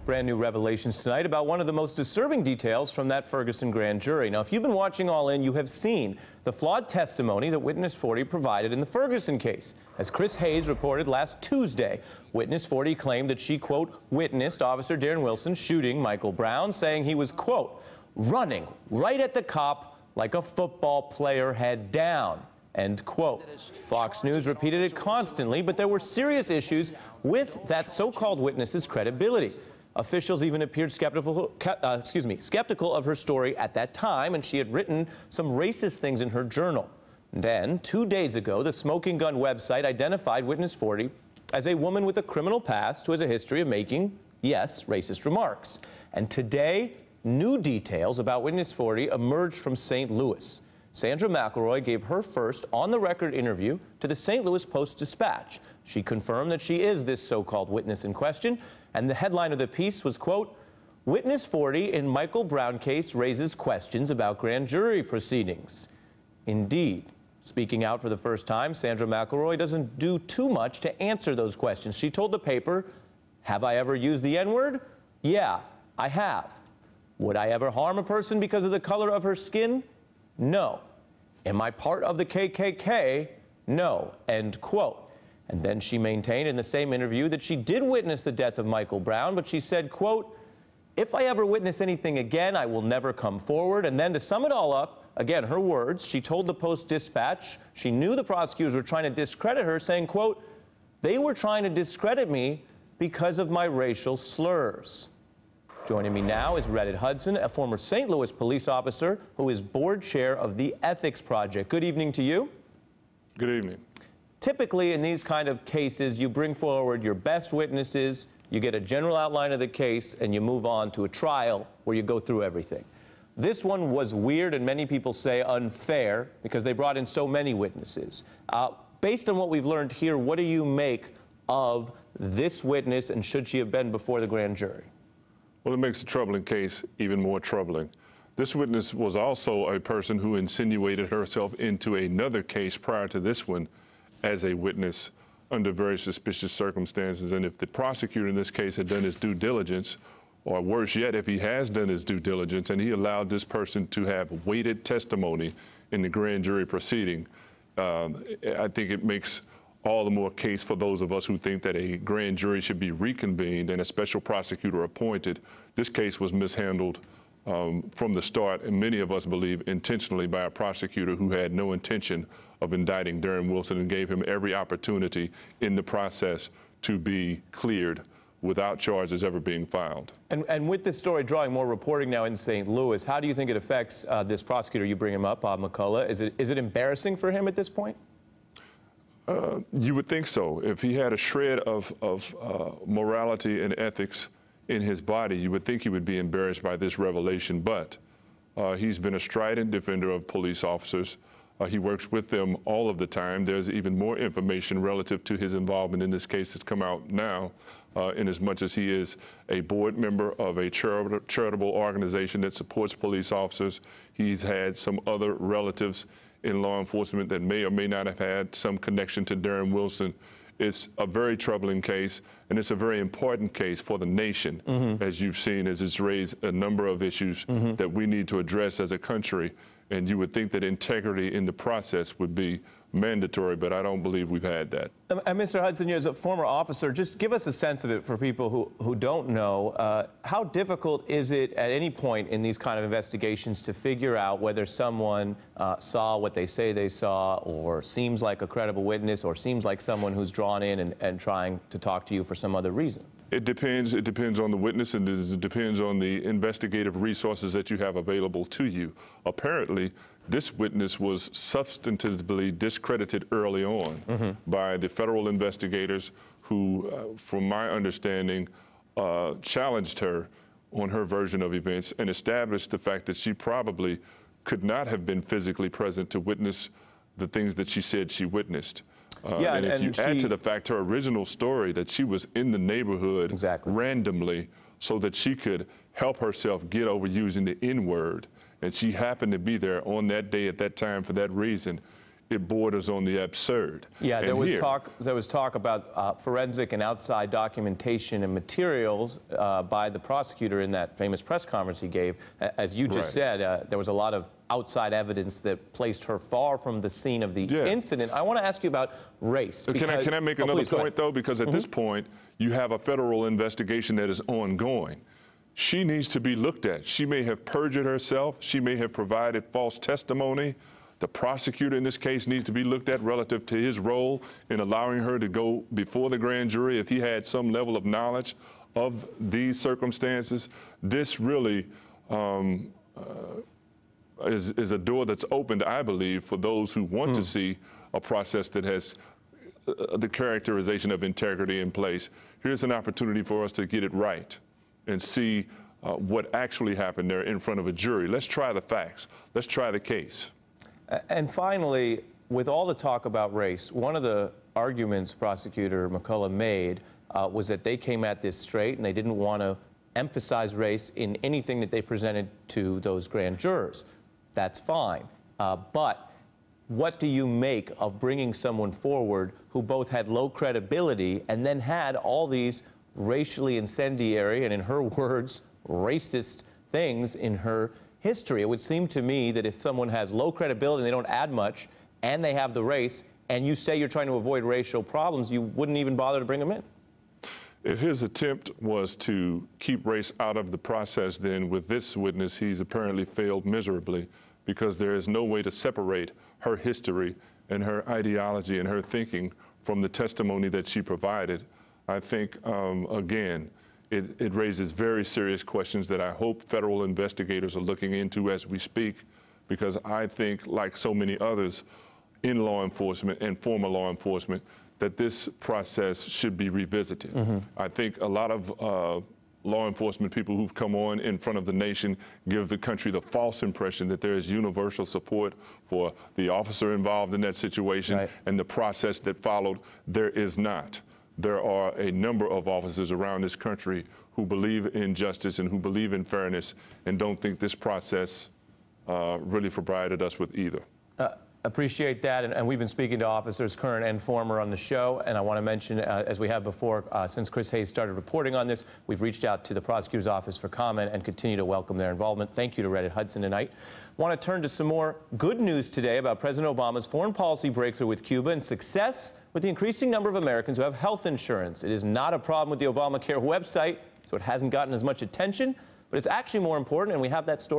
Brand new revelations tonight about one of the most disturbing details from that Ferguson grand jury. Now, if you've been watching All In, you have seen the flawed testimony that Witness 40 provided in the Ferguson case. As Chris Hayes reported last Tuesday, Witness 40 claimed that she, quote, witnessed Officer Darren Wilson shooting Michael Brown, saying he was, quote, running right at the cop like a football player head down. End quote. Fox News repeated it constantly, but there were serious issues with that so-called witness's credibility. Officials even appeared skeptical of her story at that time, and she had written some racist things in her journal. Then, 2 days ago, the Smoking Gun website identified Witness 40 as a woman with a criminal past who has a history of making, yes, racist remarks. And today, new details about Witness 40 emerged from St. Louis. Sandra McElroy gave her first on-the-record interview to the St. Louis Post-Dispatch. She confirmed that she is this so-called witness in question, and the headline of the piece was, quote, Witness 40 in Michael Brown case raises questions about grand jury proceedings. Indeed. Speaking out for the first time, Sandra McElroy doesn't do too much to answer those questions. She told the paper, have I ever used the N-word? Yeah, I have. Would I ever harm a person because of the color of her skin? No. Am I part of the KKK? No. End quote. And then she maintained in the same interview that she did witness the death of Michael Brown, but she said, quote, if I ever witness anything again, I will never come forward. And then to sum it all up, again, her words, she told the Post-Dispatch she knew the prosecutors were trying to discredit her, saying, quote, they were trying to discredit me because of my racial slurs. Joining me now is Reddit Hudson, a former St. Louis police officer who is board chair of the Ethics Project. Good evening to you. Good evening. Typically, in these kind of cases, you bring forward your best witnesses, you get a general outline of the case, and you move on to a trial where you go through everything. This one was weird, and many people say unfair, because they brought in so many witnesses. Based on what we've learned here, what do you make of this witness, and should she have been before the grand jury? Well, it makes the troubling case even more troubling. This witness was also a person who insinuated herself into another case prior to this one as a witness under very suspicious circumstances. And if the prosecutor in this case had done his due diligence, or worse yet, if he has done his due diligence and he allowed this person to have weighted testimony in the grand jury proceeding, I think it makes all the more case for those of us who think that a grand jury should be reconvened and a special prosecutor appointed. This case was mishandled from the start, and many of us believe intentionally by a prosecutor who had no intention of indicting Darren Wilson and gave him every opportunity in the process to be cleared without charges ever being filed. And with this story drawing more reporting now in St. Louis, how do you think it affects this prosecutor? You bring him up, Bob McCullough. Is it embarrassing for him at this point? You would think so. If he had a shred of morality and ethics in his body, you would think he would be embarrassed by this revelation. But he's been a strident defender of police officers. He works with them all of the time. There's even more information relative to his involvement in this case that's come out now, in as much as he is a board member of a charitable organization that supports police officers. He's had some other relatives in law enforcement that may or may not have had some connection to Darren Wilson. It's a very troubling case, and it's a very important case for the nation, as you've seen, as it's raised a number of issues that we need to address as a country. And you would think that integrity in the process would be mandatory, but I don't believe we've had that. And Mr. Hudson, you as a former officer, just give us a sense of it for people who don't know. How difficult is it at any point in these kind of investigations to figure out whether someone saw what they say they saw, or seems like a credible witness, or seems like someone who's drawn in and trying to talk to you for some other reason? It depends. It depends on the witness, and it depends on the investigative resources that you have available to you. Apparently, this witness was substantively discredited early on by the federal investigators who, from my understanding, challenged her on her version of events and established the fact that she probably could not have been physically present to witness the things that she said she witnessed. And if you add to the fact her original story that she was in the neighborhood randomly so that she could help herself get over using the N-word, and she happened to be there on that day at that time for that reason, it borders on the absurd. Yeah, there And was here- talk about forensic and outside documentation and materials by the prosecutor in that famous press conference he gave. As you just said, there was a lot of outside evidence that placed her far from the scene of the incident. I want to ask you about race. Can I make another point, though? Because at this Mm-hmm. point, you have a federal investigation that is ongoing. She needs to be looked at. She may have perjured herself. She may have provided false testimony. The prosecutor in this case needs to be looked at relative to his role in allowing her to go before the grand jury if he had some level of knowledge of these circumstances. This really is a door that's opened, I believe, for those who want to see a process that has the characterization of integrity in place. Here's an opportunity for us to get it right and see what actually happened there in front of a jury. Let's try the facts. Let's try the case. And finally, with all the talk about race, one of the arguments Prosecutor McCullough made was that they came at this straight and they didn't want to emphasize race in anything that they presented to those grand jurors. That's fine. But what do you make of bringing someone forward who both had low credibility and then had all these racially incendiary and, in her words, racist things in her history? It would seem to me that if someone has low credibility and they don't add much and they have the race and you say you're trying to avoid racial problems, you wouldn't even bother to bring them in. If his attempt was to keep race out of the process, then with this witness, he's apparently failed miserably because there is no way to separate her history and her ideology and her thinking from the testimony that she provided. I think, again, it raises very serious questions that I hope federal investigators are looking into as we speak, because I think, like so many others in law enforcement and former law enforcement, that this process should be revisited. I think a lot of law enforcement people who've come on in front of the nation give the country the false impression that there is universal support for the officer involved in that situation and the process that followed. There is not. There are a number of officers around this country who believe in justice and who believe in fairness and don't think this process really provided us with either. Appreciate that, and we've been speaking to officers, current and former, on the show, and I want to mention, as we have before, since Chris Hayes started reporting on this, we've reached out to the prosecutor's office for comment and continue to welcome their involvement. Thank you to Reddit Hudson tonight. Want to turn to some more good news today about President Obama's foreign policy breakthrough with Cuba and success with the increasing number of Americans who have health insurance. It is not a problem with the Obamacare website, so it hasn't gotten as much attention, but it's actually more important, and we have that story.